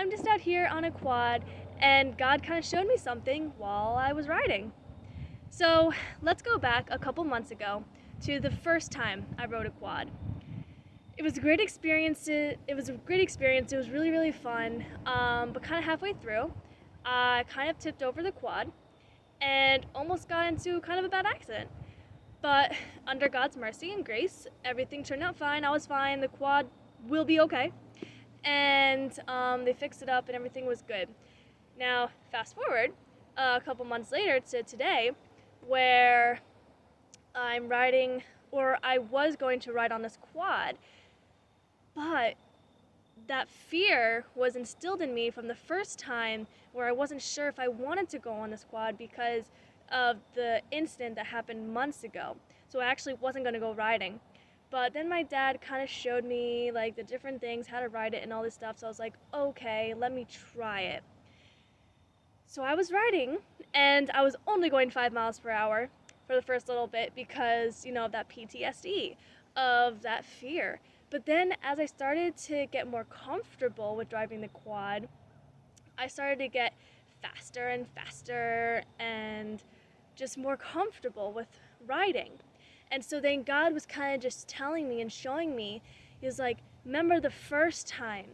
I'm just out here on a quad, and God kind of showed me something while I was riding. So let's go back a couple months ago to the first time I rode a quad. It was a great experience. It was a great experience. It was really, really fun. But kind of halfway through, I kind of tipped over the quad and almost got into kind of a bad accident. But under God's mercy and grace, everything turned out fine. I was fine. The quad will be okay. And they fixed it up and everything was good. Now, fast forward a couple months later to today, where I'm riding, or I was going to ride on this quad, but that fear was instilled in me from the first time where I wasn't sure if I wanted to go on this quad because of the incident that happened months ago. So I actually wasn't going to go riding. But then my dad kind of showed me like the different things, how to ride it and all this stuff. So I was like, okay, let me try it. So I was riding and I was only going 5 miles per hour for the first little bit because, of that PTSD, of that fear. But then as I started to get more comfortable with driving the quad, I started to get faster and faster and just more comfortable with riding. And so then God was kind of just telling me and showing me, he was like, remember the first time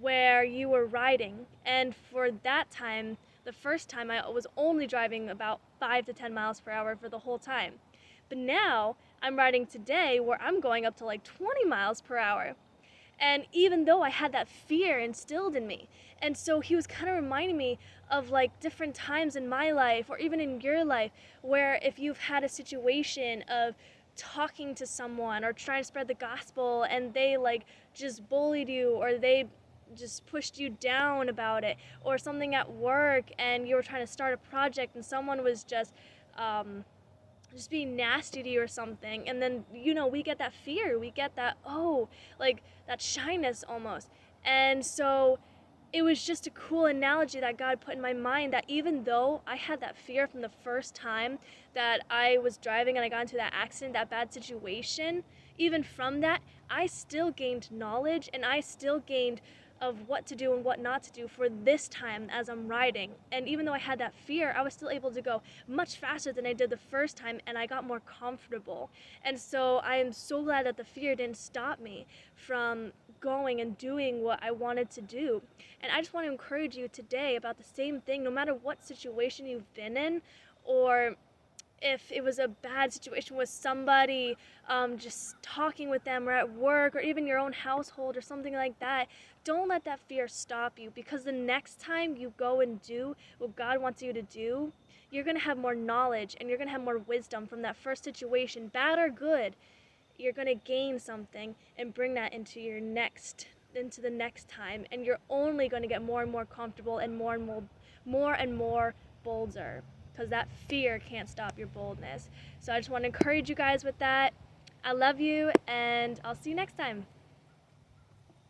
where you were riding, and for that time, the first time I was only driving about 5 to 10 miles per hour for the whole time. But now I'm riding today where I'm going up to like 20 miles per hour. And even though I had that fear instilled in me, and so he was kind of reminding me of like different times in my life or even in your life where if you've had a situation of talking to someone or trying to spread the gospel and they like just bullied you or they just pushed you down about it, or something at work and you were trying to start a project and someone was just being nasty to you or something, and then we get that fear, we get that like that shyness almost. And so it was just a cool analogy that God put in my mind, that even though I had that fear from the first time that I was driving and I got into that accident, that bad situation, even from that I still gained knowledge and I still gained of what to do and what not to do for this time as I'm riding. And even though I had that fear, I was still able to go much faster than I did the first time, and I got more comfortable. And so I am so glad that the fear didn't stop me from going and doing what I wanted to do. And I just want to encourage you today about the same thing, no matter what situation you've been in, or if it was a bad situation with somebody, just talking with them, or at work, or even your own household or something like that, don't let that fear stop you, because the next time you go and do what God wants you to do, you're going to have more knowledge and you're going to have more wisdom from that first situation, bad or good. You're going to gain something and bring that into the next time, and you're only going to get more and more comfortable and more and more bolder, because that fear can't stop your boldness. So I just want to encourage you guys with that. I love you, and I'll see you next time.